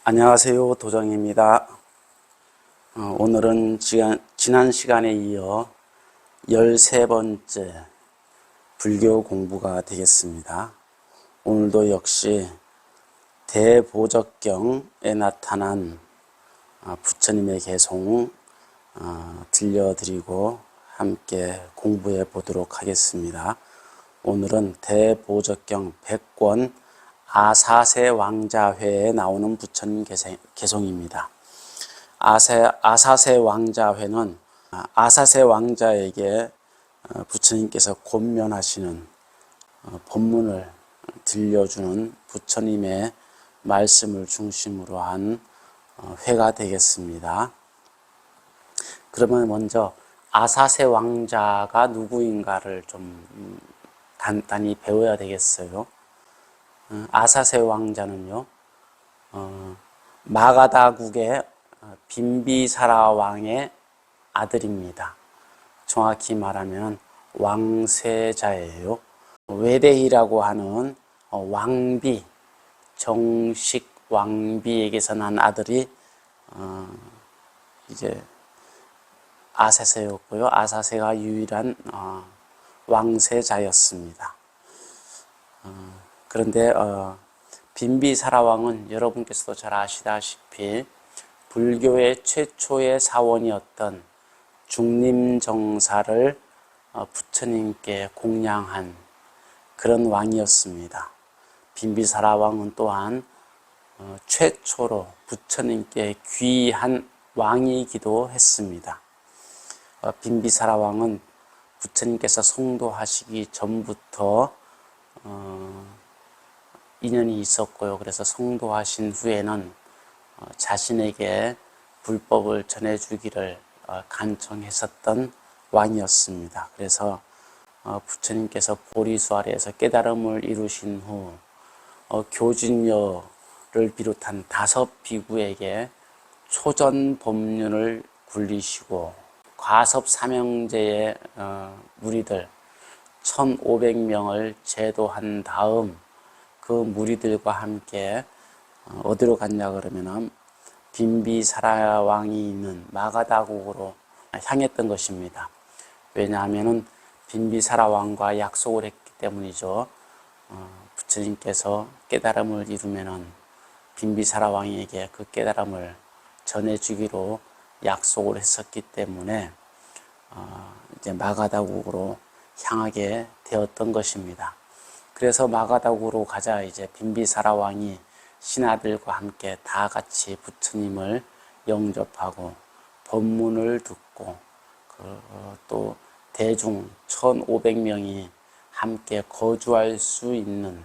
안녕하세요. 도정입니다. 오늘은 지난 시간에 이어 13번째 불교 공부가 되겠습니다. 오늘도 역시 대보적경에 나타난 부처님의 개송 들려드리고 함께 공부해 보도록 하겠습니다. 오늘은 대보적경 100권 아사세 왕자회에 나오는 부처님 개송입니다. 아사세 왕자회는 아사세 왕자에게 부처님께서 권면하시는 법문을 들려주는 부처님의 말씀을 중심으로 한 회가 되겠습니다. 그러면 먼저 아사세 왕자가 누구인가를 좀 간단히 배워야 되겠어요. 아사세 왕자는요, 마가다국의 빈비사라 왕의 아들입니다. 정확히 말하면 왕세자예요. 외대희라고 하는 왕비, 정식 왕비에게서 난 아들이 이제 아사세였고요. 아사세가 유일한 왕세자였습니다. 그런데 빈비사라 왕은 여러분께서도 잘 아시다시피 불교의 최초의 사원이었던 중림정사를 부처님께 공양한 그런 왕이었습니다. 빈비사라 왕은 또한 최초로 부처님께 귀한 왕이기도 했습니다. 빈비사라 왕은 부처님께서 성도하시기 전부터 인연이 있었고요. 그래서 성도하신 후에는 자신에게 불법을 전해주기를 간청했었던 왕이었습니다. 그래서 부처님께서 보리수 아래에서 깨달음을 이루신 후 교진여를 비롯한 5 비구에게 초전 법륜을 굴리시고 과섭 삼형제의 무리들 1500명을 제도한 다음 그 무리들과 함께 어디로 갔냐 그러면은 빈비사라 왕이 있는 마가다국으로 향했던 것입니다. 왜냐하면은 빈비사라 왕과 약속을 했기 때문이죠. 부처님께서 깨달음을 이루면은 빈비사라 왕에게 그 깨달음을 전해주기로 약속을 했었기 때문에 이제 마가다국으로 향하게 되었던 것입니다. 그래서 마가다국으로 가자 이제 빈비사라 왕이 신하들과 함께 다 같이 부처님을 영접하고 법문을 듣고 또 대중 1500명이 함께 거주할 수 있는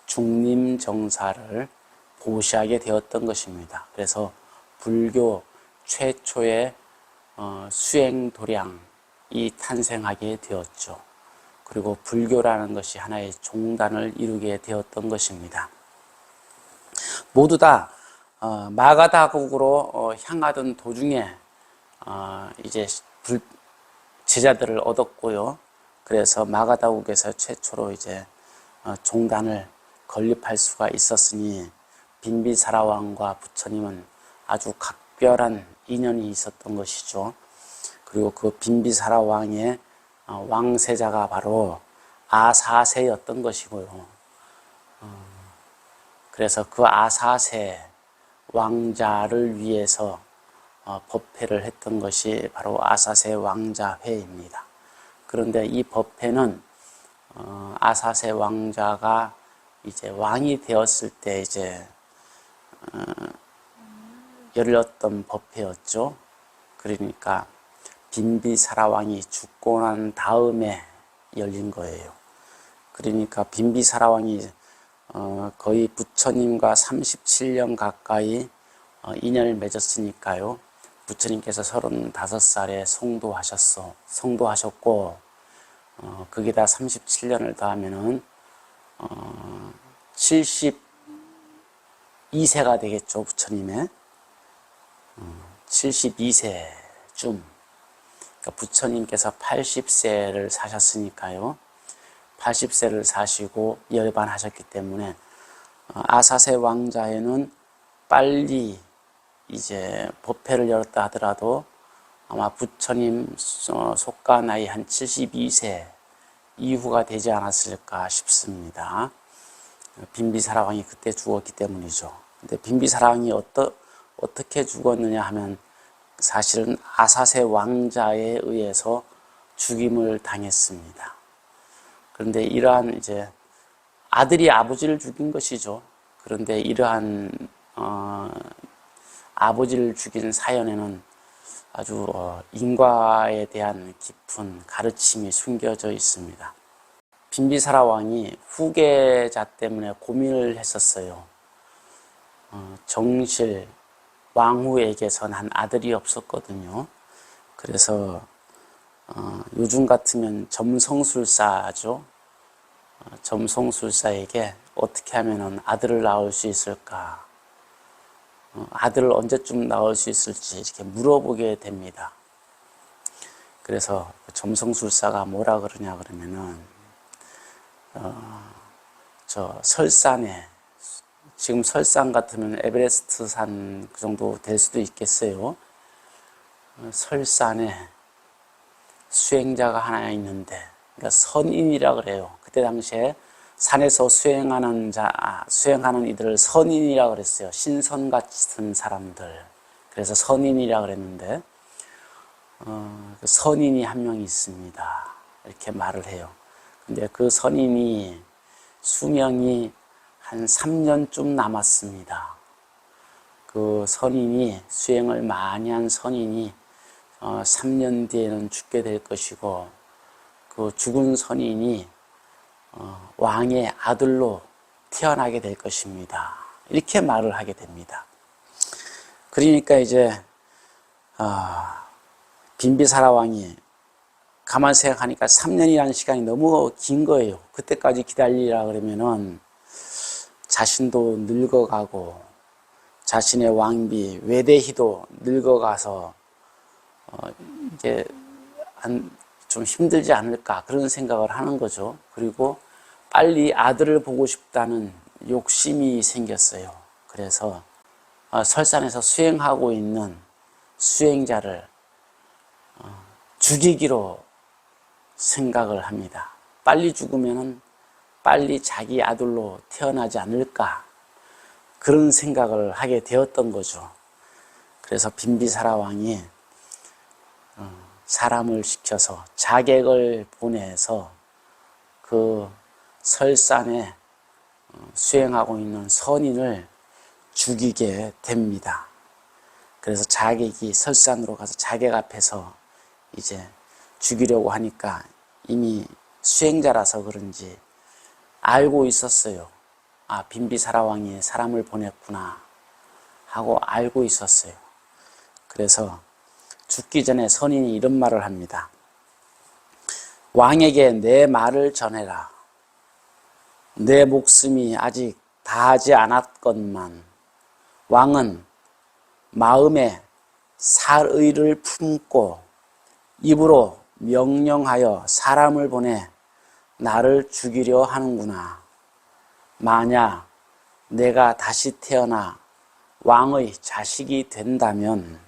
중림정사를 보시하게 되었던 것입니다. 그래서 불교 최초의 수행도량이 탄생하게 되었죠. 그리고 불교라는 것이 하나의 종단을 이루게 되었던 것입니다. 모두 다 마가다국으로 향하던 도중에 이제 제자들을 얻었고요. 그래서 마가다국에서 최초로 이제 종단을 건립할 수가 있었으니 빈비사라 왕과 부처님은 아주 각별한 인연이 있었던 것이죠. 그리고 그 빈비사라 왕의 왕세자가 바로 아사세였던 것이고요. 그래서 그 아사세 왕자를 위해서 법회를 했던 것이 바로 아사세 왕자회입니다. 그런데 이 법회는 아사세 왕자가 이제 왕이 되었을 때 이제 열렸던 법회였죠. 그러니까 빈비사라 왕이 죽고 난 다음에 열린 거예요. 그러니까 빈비사라 왕이 거의 부처님과 37년 가까이 인연을 맺었으니까요. 부처님께서 35살에 성도하셨고 거기다 37년을 더하면은 72세가 되겠죠. 부처님의 72세쯤. 그러니까 부처님께서 80세를 사셨으니까요. 80세를 사시고 열반하셨기 때문에 아사세 왕자에는 빨리 이제 법회를 열었다 하더라도 아마 부처님 속가 나이 한 72세 이후가 되지 않았을까 싶습니다. 빈비사라 왕이 그때 죽었기 때문이죠. 근데 빈비사라 왕이 어떻게 죽었느냐 하면 사실은 아사세 왕자에 의해서 죽임을 당했습니다. 그런데 이러한 이제 아들이 아버지를 죽인 것이죠. 그런데 이러한 아버지를 죽인 사연에는 아주 인과에 대한 깊은 가르침이 숨겨져 있습니다. 빈비사라 왕이 후계자 때문에 고민을 했었어요. 정실 왕후에게서 난 아들이 없었거든요. 그래서 요즘 같으면 점성술사죠. 점성술사에게 어떻게 하면 아들을 낳을 수 있을까? 아들을 언제쯤 낳을 수 있을지 이렇게 물어보게 됩니다. 그래서 점성술사가 뭐라 그러냐 그러면은 저 설산에, 지금 설산 같으면 에베레스트 산 그 정도 될 수도 있겠어요. 설산에 수행자가 하나 있는데, 그러니까 선인이라 그래요. 그때 당시에 산에서 수행하는 이들을 선인이라 그랬어요. 신선 같은 사람들. 그래서 선인이라 그랬는데, 선인이 한 명 있습니다. 이렇게 말을 해요. 근데 그 선인이 수명이 한 3년쯤 남았습니다. 그 선인이, 수행을 많이 한 선인이 3년 뒤에는 죽게 될 것이고, 그 죽은 선인이 왕의 아들로 태어나게 될 것입니다. 이렇게 말을 하게 됩니다. 그러니까 이제 빈비사라 왕이 가만 생각하니까 3년이라는 시간이 너무 긴 거예요. 그때까지 기다리라 그러면은 자신도 늙어가고 자신의 왕비 외대희도 늙어가서 이게 좀 힘들지 않을까 그런 생각을 하는 거죠. 그리고 빨리 아들을 보고 싶다는 욕심이 생겼어요. 그래서 설산에서 수행하고 있는 수행자를 죽이기로 생각을 합니다. 빨리 죽으면은 빨리 자기 아들로 태어나지 않을까 그런 생각을 하게 되었던 거죠. 그래서 빈비사라 왕이 사람을 시켜서 자객을 보내서 그 설산에 수행하고 있는 선인을 죽이게 됩니다. 그래서 자객이 설산으로 가서 자객 앞에서 이제 죽이려고 하니까 이미 수행자라서 그런지 알고 있었어요. 아, 빈비사라 왕이 사람을 보냈구나 하고 알고 있었어요. 그래서 죽기 전에 선인이 이런 말을 합니다. 왕에게 내 말을 전해라. 내 목숨이 아직 다하지 않았건만 왕은 마음에 살의를 품고 입으로 명령하여 사람을 보내 나를 죽이려 하는구나. 만약 내가 다시 태어나 왕의 자식이 된다면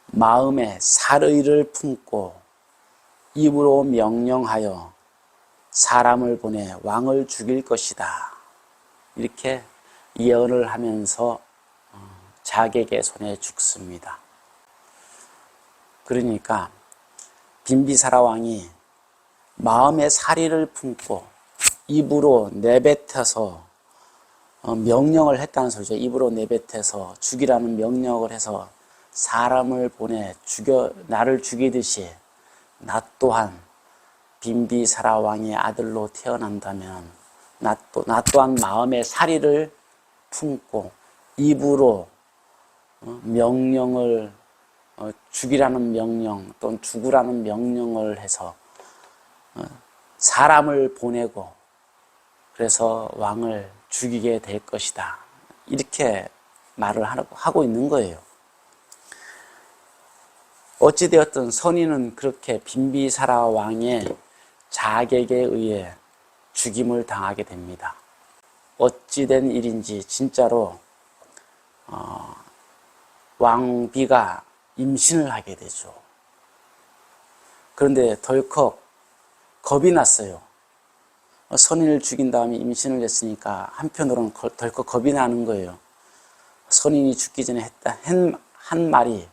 마음에 살의를 품고 입으로 명령하여 사람을 보내 왕을 죽일 것이다. 이렇게 예언을 하면서 자객의 손에 죽습니다. 그러니까 빈비사라 왕이 마음에 살의를 품고 입으로 내뱉어서 명령을 했다는 소리죠. 입으로 내뱉어서 죽이라는 명령을 해서 사람을 보내 나를 죽이듯이 나 또한 빈비사라 왕의 아들로 태어난다면 나 또한 마음의 살의를 품고 입으로 명령을 죽이라는 명령 또는 죽으라는 명령을 해서 사람을 보내고 그래서 왕을 죽이게 될 것이다. 이렇게 말을 하고 있는 거예요. 어찌되었든 선인은 그렇게 빈비사라 왕의 자객에 의해 죽임을 당하게 됩니다. 어찌된 일인지 진짜로 왕비가 임신을 하게 되죠. 그런데 덜컥 겁이 났어요. 선인을 죽인 다음에 임신을 했으니까 한편으로는 덜컥 겁이 나는 거예요. 선인이 죽기 전에 한 말이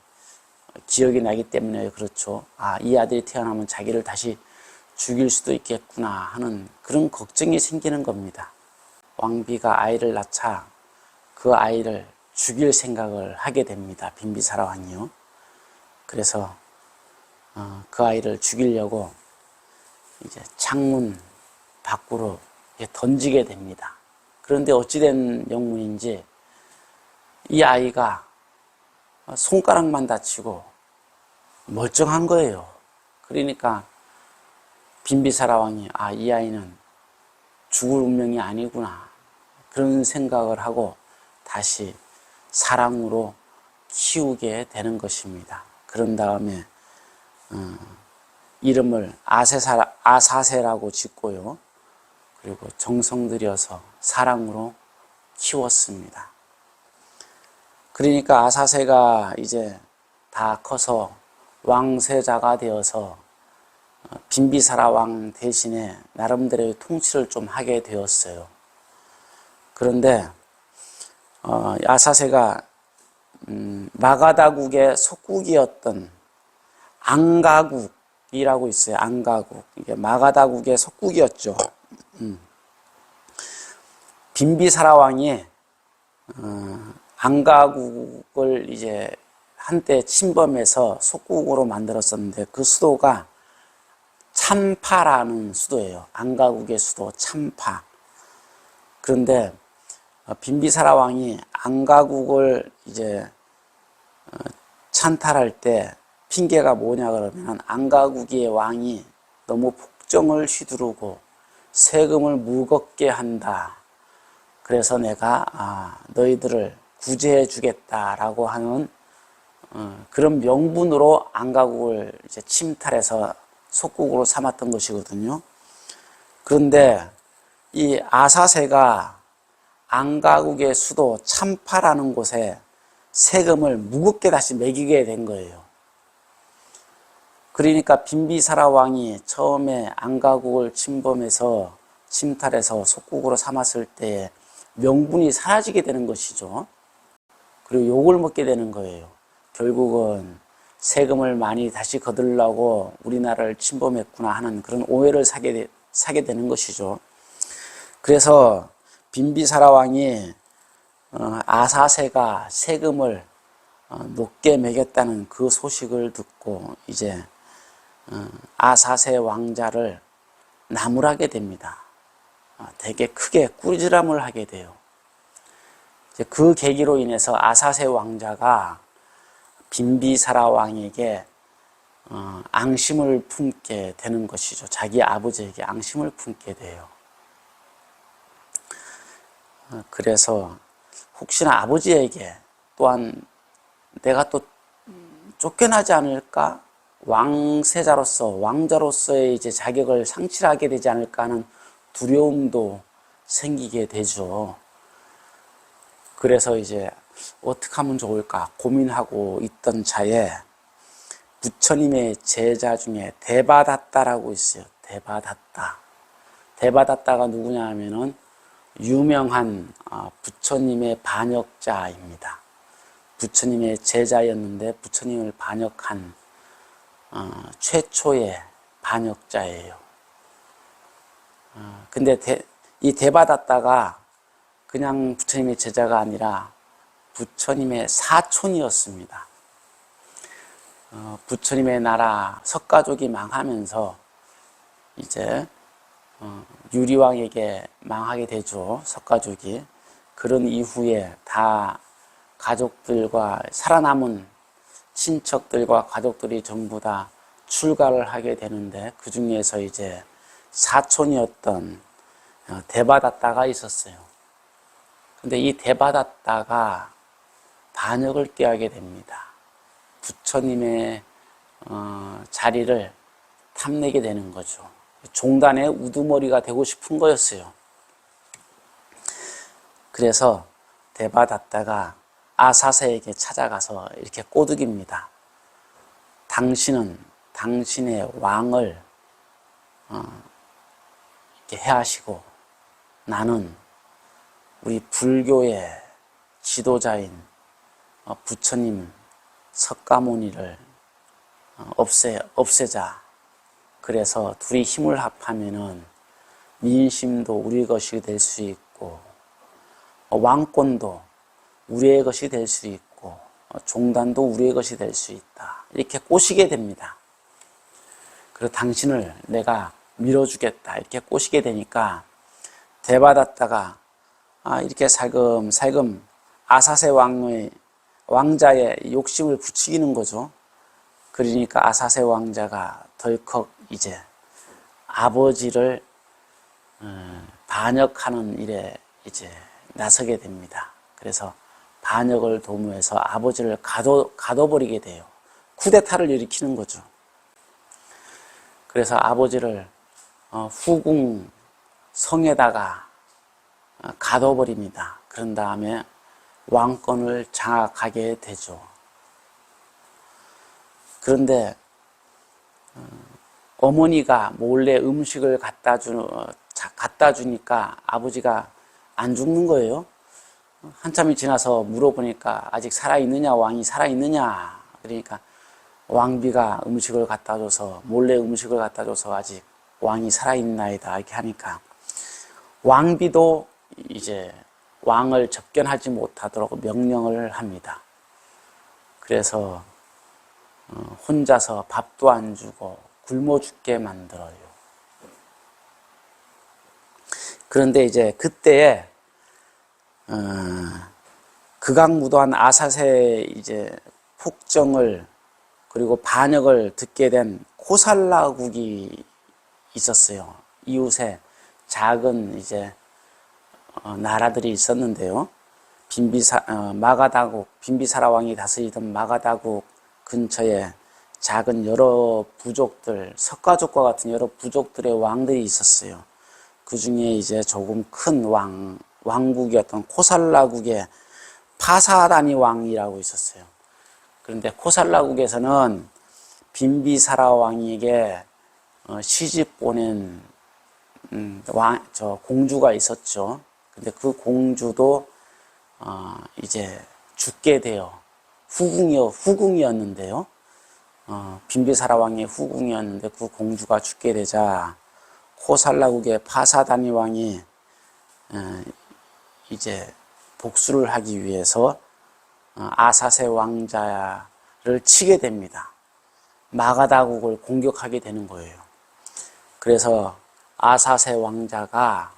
기억이 나기 때문에 그렇죠. 이 아들이 태어나면 자기를 다시 죽일 수도 있겠구나 하는 그런 걱정이 생기는 겁니다. 왕비가 아이를 낳자 그 아이를 죽일 생각을 하게 됩니다. 빈비사라 왕이요. 그래서 그 아이를 죽이려고 이제 창문 밖으로 던지게 됩니다. 그런데 어찌된 영문인지 이 아이가 손가락만 다치고 멀쩡한 거예요. 그러니까 빈비사라 왕이 이 아이는 죽을 운명이 아니구나 그런 생각을 하고 다시 사랑으로 키우게 되는 것입니다. 그런 다음에 이름을 아사세라고 짓고요. 그리고 정성 들여서 사랑으로 키웠습니다. 그러니까 아사세가 이제 다 커서 왕세자가 되어서 빈비사라 왕 대신에 나름대로의 통치를 좀 하게 되었어요. 그런데 아사세가 마가다국의 속국이었던 안가국이라고 있어요. 안가국. 이게 마가다국의 속국이었죠. 빈비사라 왕이 안가국을 이제 한때 침범해서 속국으로 만들었었는데 그 수도가 참파라는 수도예요. 안가국의 수도 참파. 그런데 빈비사라 왕이 안가국을 이제 찬탈할 때 핑계가 뭐냐 그러면 안가국의 왕이 너무 폭정을 휘두르고 세금을 무겁게 한다. 그래서 내가 너희들을 구제해 주겠다라고 하는 그런 명분으로 안가국을 이제 침탈해서 속국으로 삼았던 것이거든요. 그런데 이 아사세가 안가국의 수도 참파라는 곳에 세금을 무겁게 다시 매기게 된 거예요. 그러니까 빈비사라 왕이 처음에 안가국을 침범해서 침탈해서 속국으로 삼았을 때 명분이 사라지게 되는 것이죠. 그리고 욕을 먹게 되는 거예요. 결국은 세금을 많이 다시 거두려고 우리나라를 침범했구나 하는 그런 오해를 사게 되는 것이죠. 그래서 빈비사라 왕이 아사세가 세금을 높게 매겼다는 그 소식을 듣고 이제 아사세 왕자를 나무라게 됩니다. 되게 크게 꾸지람을 하게 돼요. 그 계기로 인해서 아사세 왕자가 빈비사라 왕에게 앙심을 품게 되는 것이죠. 자기 아버지에게 앙심을 품게 돼요. 그래서 혹시나 아버지에게 또한 내가 또 쫓겨나지 않을까? 왕세자로서, 왕자로서의 이제 자격을 상실하게 되지 않을까 하는 두려움도 생기게 되죠. 그래서 이제 어떻게 하면 좋을까 고민하고 있던 차에 부처님의 제자 중에 데바다tta라고 있어요. 데바다tta가 누구냐 하면은 유명한 부처님의 반역자입니다. 부처님의 제자였는데 부처님을 반역한 최초의 반역자예요. 근데 이 데바다tta가 그냥 부처님의 제자가 아니라 부처님의 사촌이었습니다. 부처님의 나라 석가족이 망하면서 이제 유리왕에게 망하게 되죠. 석가족이. 그런 이후에 다 가족들과 살아남은 친척들과 가족들이 전부 다 출가를 하게 되는데 그 중에서 이제 사촌이었던 데바다tta가 있었어요. 근데 이 데바다tta가 반역을 꾀하게 됩니다. 부처님의 자리를 탐내게 되는 거죠. 종단의 우두머리가 되고 싶은 거였어요. 그래서 데바다tta가 아사세에게 찾아가서 이렇게 꼬드깁니다. 당신은 당신의 왕을 이렇게 해하시고 나는 우리 불교의 지도자인 부처님 석가모니를 없애자. 그래서 둘이 힘을 합하면은 민심도 우리 것이 될 수 있고 왕권도 우리의 것이 될 수 있고 종단도 우리의 것이 될 수 있다. 이렇게 꼬시게 됩니다. 그리고 당신을 내가 밀어주겠다. 이렇게 꼬시게 되니까 데바다tta가 이렇게 살금살금 아사세 왕자의 욕심을 부추기는 거죠. 그러니까 아사세 왕자가 덜컥 이제 아버지를 반역하는 일에 이제 나서게 됩니다. 그래서 반역을 도모해서 아버지를 가둬버리게 돼요. 쿠데타를 일으키는 거죠. 그래서 아버지를 후궁 성에다가 가둬버립니다. 그런 다음에 왕권을 장악하게 되죠. 그런데 어머니가 몰래 음식을 갖다 주니까 아버지가 안 죽는 거예요. 한참이 지나서 물어보니까 아직 살아있느냐, 왕이 살아있느냐. 그러니까 왕비가 음식을 갖다 줘서, 몰래 음식을 갖다 줘서 아직 왕이 살아있나이다. 이렇게 하니까 왕비도 이제 왕을 접견하지 못하도록 명령을 합니다. 그래서 혼자서 밥도 안 주고 굶어 죽게 만들어요. 그런데 이제 그때에 극악무도한 아사세의 이제 폭정을 그리고 반역을 듣게 된 코살라국이 있었어요. 이웃에 작은 이제 나라들이 있었는데요. 마가다국, 빈비사라 왕이 다스리던 마가다국 근처에 작은 여러 부족들, 석가족과 같은 여러 부족들의 왕들이 있었어요. 그 중에 이제 조금 큰 왕국이었던 코살라국의 파사다니 왕이라고 있었어요. 그런데 코살라국에서는 빈비사라 왕에게 시집 보낸 공주가 있었죠. 근데 그 공주도 이제 죽게 돼요. 후궁이었는데요. 빈비사라 왕의 후궁이었는데 그 공주가 죽게 되자 코살라국의 파사다니 왕이 이제 복수를 하기 위해서 아사세 왕자를 치게 됩니다. 마가다국을 공격하게 되는 거예요. 그래서 아사세 왕자가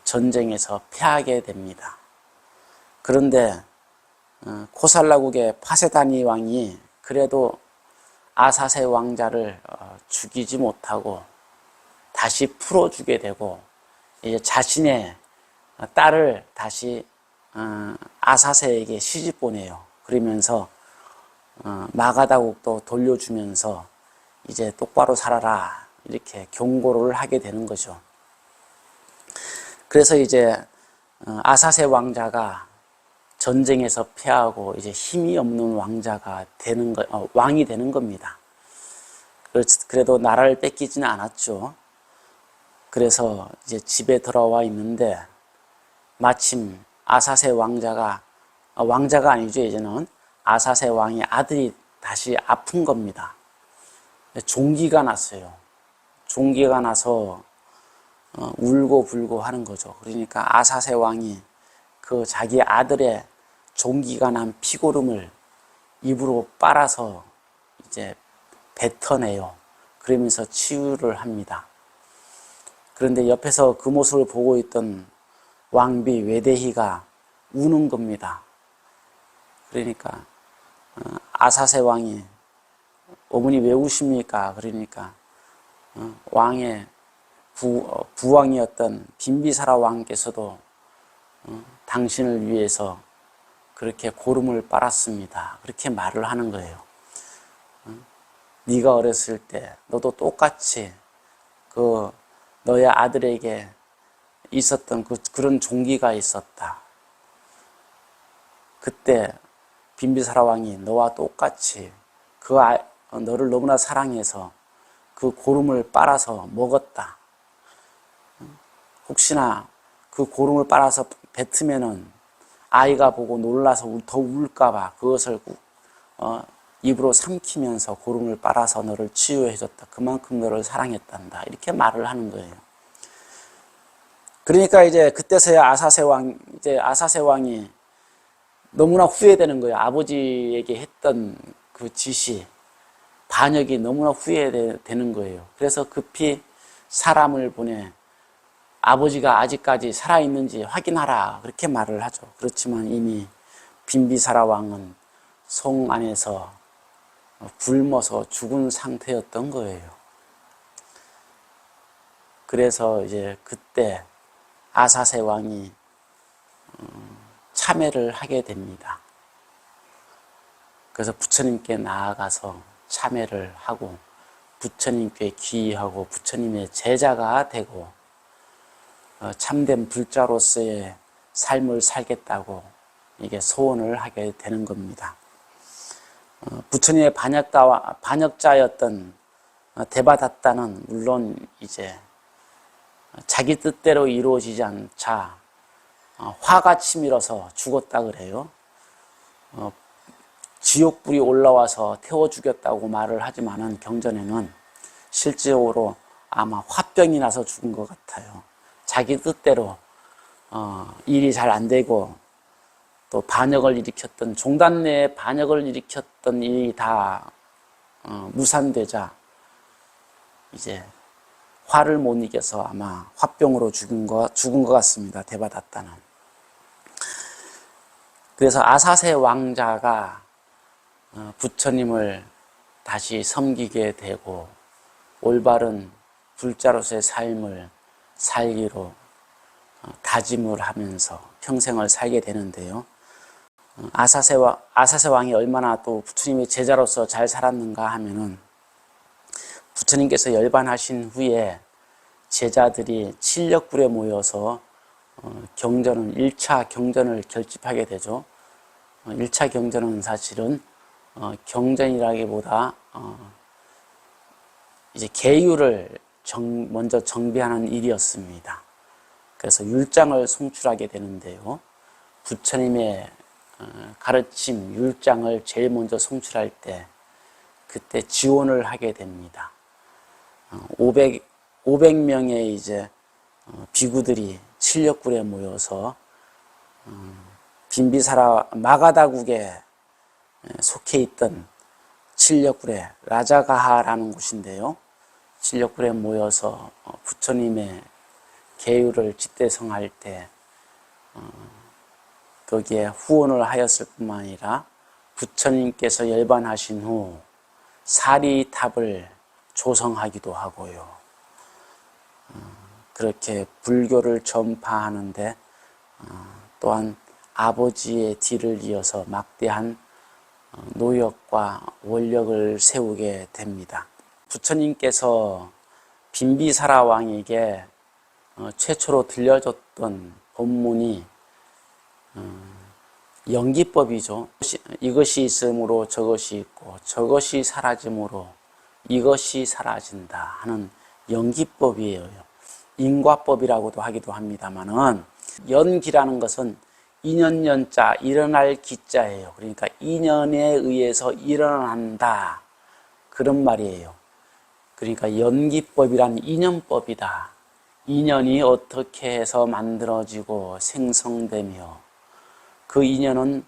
전쟁에서 패하게 됩니다. 그런데 코살라국의 파세다니 왕이 그래도 아사세 왕자를 죽이지 못하고 다시 풀어주게 되고 이제 자신의 딸을 다시 아사세에게 시집 보내요. 그러면서 마가다국도 돌려주면서 이제 똑바로 살아라 이렇게 경고를 하게 되는 거죠. 그래서 이제 아사세 왕자가 전쟁에서 패하고 이제 힘이 없는 왕자가 왕이 되는 겁니다. 그래도 나라를 뺏기지는 않았죠. 그래서 이제 집에 들어와 있는데 마침 아사세 왕자가 아니죠. 이제는 아사세 왕의 아들이 다시 아픈 겁니다. 종기가 났어요. 종기가 나서 울고 불고 하는 거죠. 그러니까 아사세 왕이 그 자기 아들의 종기가 난 피고름을 입으로 빨아서 이제 뱉어내요. 그러면서 치유를 합니다. 그런데 옆에서 그 모습을 보고 있던 왕비 외대희가 우는 겁니다. 그러니까 아사세 왕이 어머니 왜 우십니까? 그러니까 왕의 부왕이었던 빈비사라 왕께서도 당신을 위해서 그렇게 고름을 빨았습니다. 그렇게 말을 하는 거예요. 네가 어렸을 때 너도 똑같이 너의 아들에게 있었던 그런 종기가 있었다. 그때 빈비사라 왕이 너와 똑같이 너를 너무나 사랑해서 그 고름을 빨아서 먹었다. 혹시나 그 고름을 빨아서 뱉으면은 아이가 보고 놀라서 더 울까봐 그것을 입으로 삼키면서 고름을 빨아서 너를 치유해줬다. 그만큼 너를 사랑했단다. 이렇게 말을 하는 거예요. 그러니까 이제 그때서야 아사세 왕이 너무나 후회되는 거예요. 아버지에게 했던 그 짓이, 반역이 너무나 후회되는 거예요. 그래서 급히 사람을 보내 아버지가 아직까지 살아있는지 확인하라, 그렇게 말을 하죠. 그렇지만 이미 빈비사라 왕은 성 안에서 굶어서 죽은 상태였던 거예요. 그래서 이제 그때 아사세 왕이 참회를 하게 됩니다. 그래서 부처님께 나아가서 참회를 하고 부처님께 귀의하고 부처님의 제자가 되고 참된 불자로서의 삶을 살겠다고 이게 소원을 하게 되는 겁니다. 부처님의 반역자였던 데바다tta는 물론 이제 자기 뜻대로 이루어지지 않자 화가 치밀어서 죽었다 그래요. 지옥불이 올라와서 태워 죽였다고 말을 하지만은 경전에는 실제로 아마 화병이 나서 죽은 것 같아요. 자기 뜻대로 일이 잘 안 되고 또 반역을 일으켰던, 종단 내에 반역을 일으켰던 일이 다 무산되자 이제 화를 못 이겨서 아마 화병으로 죽은 것 같습니다. 데바다tta는. 그래서 아사세 왕자가 부처님을 다시 섬기게 되고 올바른 불자로서의 삶을 살기로 다짐을 하면서 평생을 살게 되는데요. 아사세 왕이 얼마나 또 부처님의 제자로서 잘 살았는가 하면은 부처님께서 열반하신 후에 제자들이 칠력굴에 모여서 1차 경전을 결집하게 되죠. 1차 경전은 사실은 경전이라기보다 이제 계율을 먼저 정비하는 일이었습니다. 그래서 율장을 송출하게 되는데요. 부처님의 가르침 율장을 제일 먼저 송출할 때 그때 지원을 하게 됩니다. 500명의 이제 비구들이 칠력굴에 모여서 빈비사라 마가다국에 속해 있던 칠력굴에 라자가하라는 곳인데요. 칠력굴에 모여서 부처님의 계율을 집대성할 때 거기에 후원을 하였을 뿐만 아니라 부처님께서 열반하신 후 사리탑을 조성하기도 하고요. 그렇게 불교를 전파하는데 또한 아버지의 뒤를 이어서 막대한 노력과 원력을 세우게 됩니다. 부처님께서 빈비사라 왕에게 최초로 들려줬던 법문이 연기법이죠. 이것이 있으므로 저것이 있고 저것이 사라짐으로 이것이 사라진다 하는 연기법이에요. 인과법이라고도 하기도 합니다만은 연기라는 것은 인연연자 일어날 기자예요. 그러니까 인연에 의해서 일어난다 그런 말이에요. 그러니까 연기법이란 인연법이다. 인연이 어떻게 해서 만들어지고 생성되며 그 인연은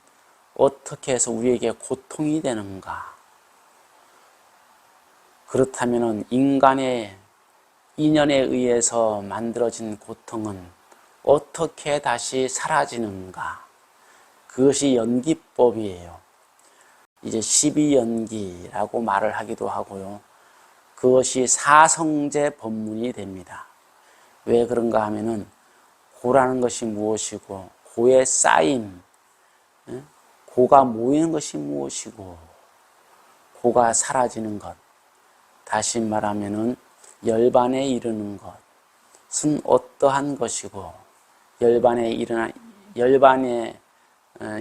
어떻게 해서 우리에게 고통이 되는가. 그렇다면 인간의 인연에 의해서 만들어진 고통은 어떻게 다시 사라지는가. 그것이 연기법이에요. 이제 12연기라고 말을 하기도 하고요. 그것이 사성제 법문이 됩니다. 왜 그런가 하면은 고라는 것이 무엇이고 고의 쌓임, 고가 모이는 것이 무엇이고 고가 사라지는 것, 다시 말하면은 열반에 이르는 것은 어떠한 것이고 열반에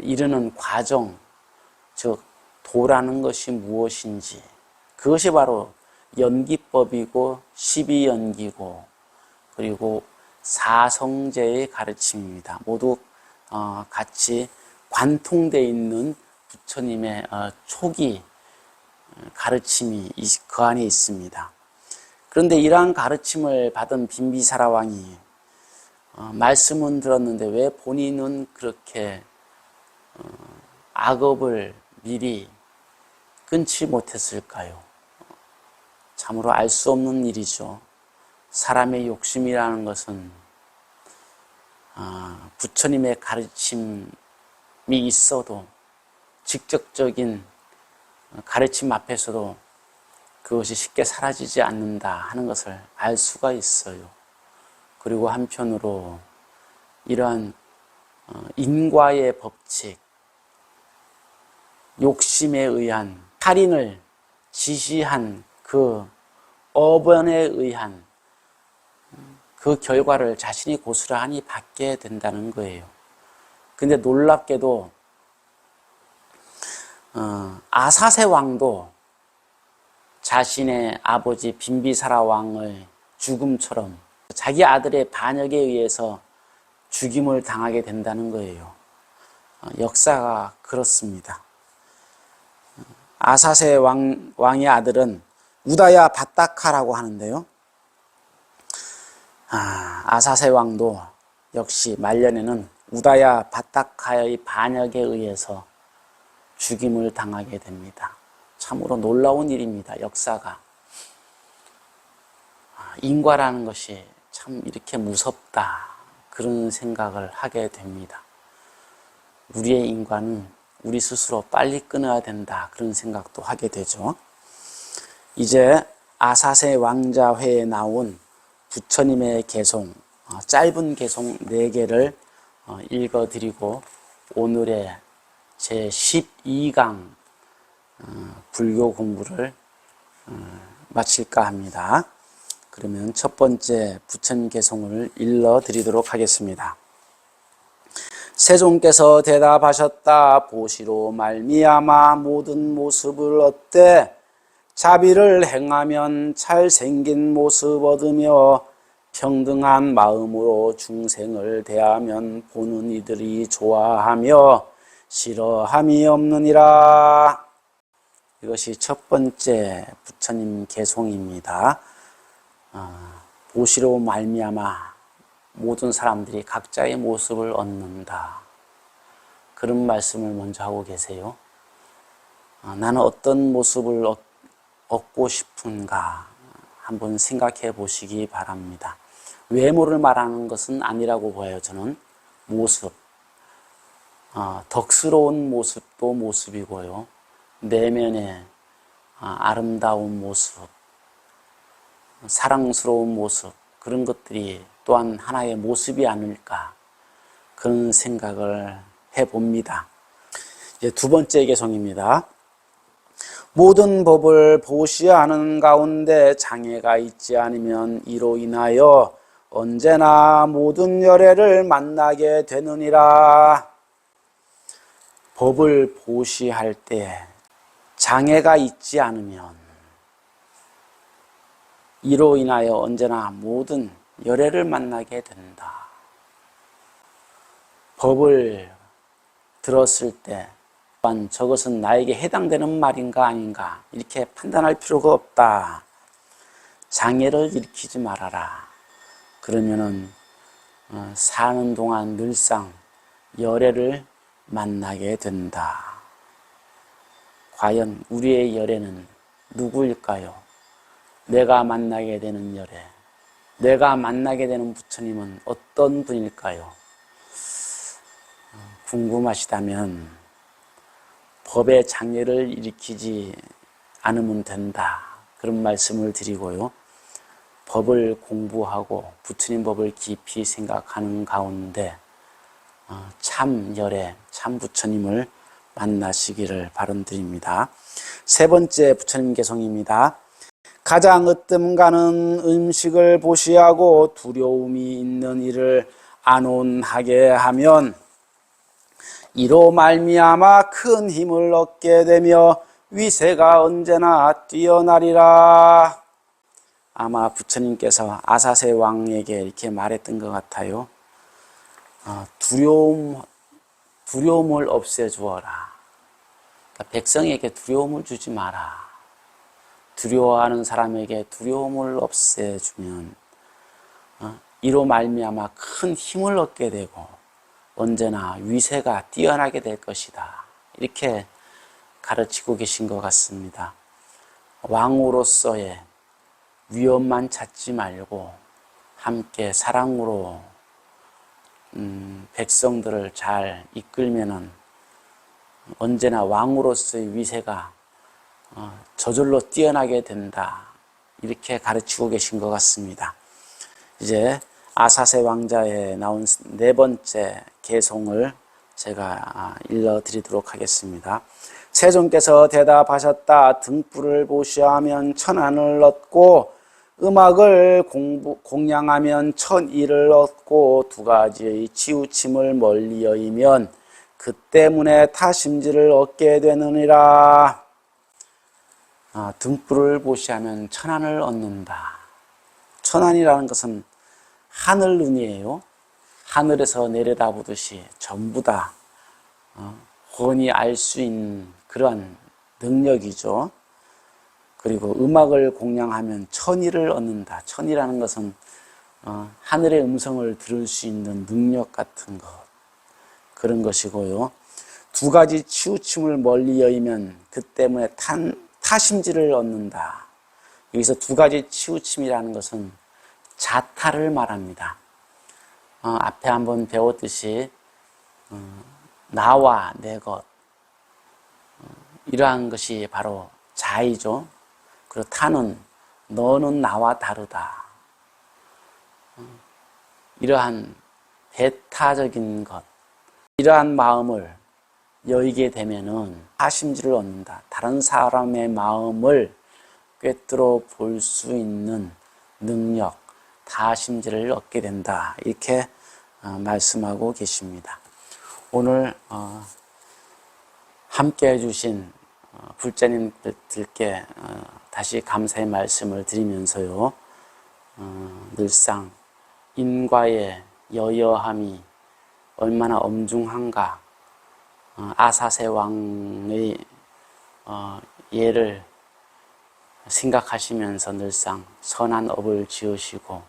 이르는 과정, 즉 도라는 것이 무엇인지, 그것이 바로 연기법이고 12연기고 그리고 사성제의 가르침입니다. 모두 같이 관통되어 있는 부처님의 초기 가르침이 그 안에 있습니다. 그런데 이러한 가르침을 받은 빈비사라 왕이 말씀은 들었는데 왜 본인은 그렇게 악업을 미리 끊지 못했을까요? 참으로 알 수 없는 일이죠. 사람의 욕심이라는 것은 부처님의 가르침이 있어도 직접적인 가르침 앞에서도 그것이 쉽게 사라지지 않는다 하는 것을 알 수가 있어요. 그리고 한편으로 이러한 인과의 법칙, 욕심에 의한 살인을 지시한 그 업원에 의한 그 결과를 자신이 고스란히 받게 된다는 거예요. 근데 놀랍게도 아사세 왕도 자신의 아버지 빈비사라 왕의 죽음처럼 자기 아들의 반역에 의해서 죽임을 당하게 된다는 거예요. 역사가 그렇습니다. 아사세 왕의 아들은 우다야 바타카라고 하는데요. 아사세 왕도 역시 말년에는 우다야 바타카의 반역에 의해서 죽임을 당하게 됩니다. 참으로 놀라운 일입니다. 역사가. 인과라는 것이 참 이렇게 무섭다, 그런 생각을 하게 됩니다. 우리의 인과는 우리 스스로 빨리 끊어야 된다, 그런 생각도 하게 되죠. 이제 아사세 왕자회에 나온 부처님의 개송, 짧은 개송 4개를 읽어드리고 오늘의 제12강 불교 공부를 마칠까 합니다. 그러면 첫 번째 부처님 개송을 읽어드리도록 하겠습니다. 세존께서 대답하셨다. 보시로 말미암아 모든 모습을 얻되 자비를 행하면 잘생긴 모습 얻으며 평등한 마음으로 중생을 대하면 보는 이들이 좋아하며 싫어함이 없느니라. 이것이 첫 번째 부처님 개송입니다. 보시로 말미암아 모든 사람들이 각자의 모습을 얻는다, 그런 말씀을 먼저 하고 계세요. 나는 어떤 모습을 얻고 싶은가 한번 생각해 보시기 바랍니다. 외모를 말하는 것은 아니라고 보여요. 저는 모습, 덕스러운 모습도 모습이고요, 내면의 아름다운 모습, 사랑스러운 모습, 그런 것들이 또한 하나의 모습이 아닐까, 그런 생각을 해봅니다. 이제 두 번째 개송입니다. 모든 법을 보시하는 가운데 장애가 있지 않으면 이로 인하여 언제나 모든 열애를 만나게 되느니라. 법을 보시할 때 장애가 있지 않으면 이로 인하여 언제나 모든 열애를 만나게 된다. 법을 들었을 때 또한 저것은 나에게 해당되는 말인가 아닌가 이렇게 판단할 필요가 없다. 장애를 일으키지 말아라. 그러면은 사는 동안 늘상 열애를 만나게 된다. 과연 우리의 열애는 누구일까요? 내가 만나게 되는 열애, 내가 만나게 되는 부처님은 어떤 분일까요? 궁금하시다면 법의 장애를 일으키지 않으면 된다, 그런 말씀을 드리고요. 법을 공부하고 부처님 법을 깊이 생각하는 가운데 참 열애, 참 부처님을 만나시기를 바람드립니다. 세 번째 부처님 개송입니다. 가장 으뜸 가는 음식을 보시하고 두려움이 있는 일을 안온하게 하면 이로 말미암아 큰 힘을 얻게 되며 위세가 언제나 뛰어나리라. 아마 부처님께서 아사세 왕에게 이렇게 말했던 것 같아요. 두려움을 없애주어라. 그러니까 백성에게 두려움을 주지 마라. 두려워하는 사람에게 두려움을 없애주면 이로 말미암아 큰 힘을 얻게 되고 언제나 위세가 뛰어나게 될 것이다. 이렇게 가르치고 계신 것 같습니다. 왕으로서의 위험만 찾지 말고 함께 사랑으로 백성들을 잘 이끌면은 언제나 왕으로서의 위세가 저절로 뛰어나게 된다. 이렇게 가르치고 계신 것 같습니다. 이제 아사세 왕자에 나온 네 번째 개송을 제가 읽어드리도록 하겠습니다. 세존께서 대답하셨다. 등불을 보시하면 천안을 얻고 음악을 공양하면 천일을 얻고 두 가지의 치우침을 멀리 여이면 그 때문에 타심지를 얻게 되느니라. 등불을 보시하면 천안을 얻는다. 천안이라는 것은 하늘 눈이에요. 하늘에서 내려다보듯이 전부 다 훤히 알 수 있는 그러한 능력이죠. 그리고 음악을 공양하면 천의를 얻는다. 천이라는 것은 하늘의 음성을 들을 수 있는 능력 같은 것, 그런 것이고요. 두 가지 치우침을 멀리 여이면 그 때문에 타심지를 얻는다. 여기서 두 가지 치우침이라는 것은 자타를 말합니다. 앞에 한번 배웠듯이 나와 내 것, 이러한 것이 바로 자이죠. 그리고 타는 너는 나와 다르다. 이러한 배타적인 것, 이러한 마음을 여의게 되면은 타심지를 얻는다. 다른 사람의 마음을 꿰뚫어 볼 수 있는 능력, 타심지를 얻게 된다. 이렇게 말씀하고 계십니다. 오늘 함께 해주신 불자님들께 다시 감사의 말씀을 드리면서요. 늘상 인과의 여여함이 얼마나 엄중한가, 아사세 왕의 예를 생각하시면서 늘상 선한 업을 지으시고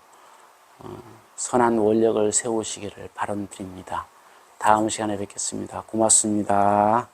선한 원력을 세우시기를 바람드립니다. 다음 시간에 뵙겠습니다. 고맙습니다.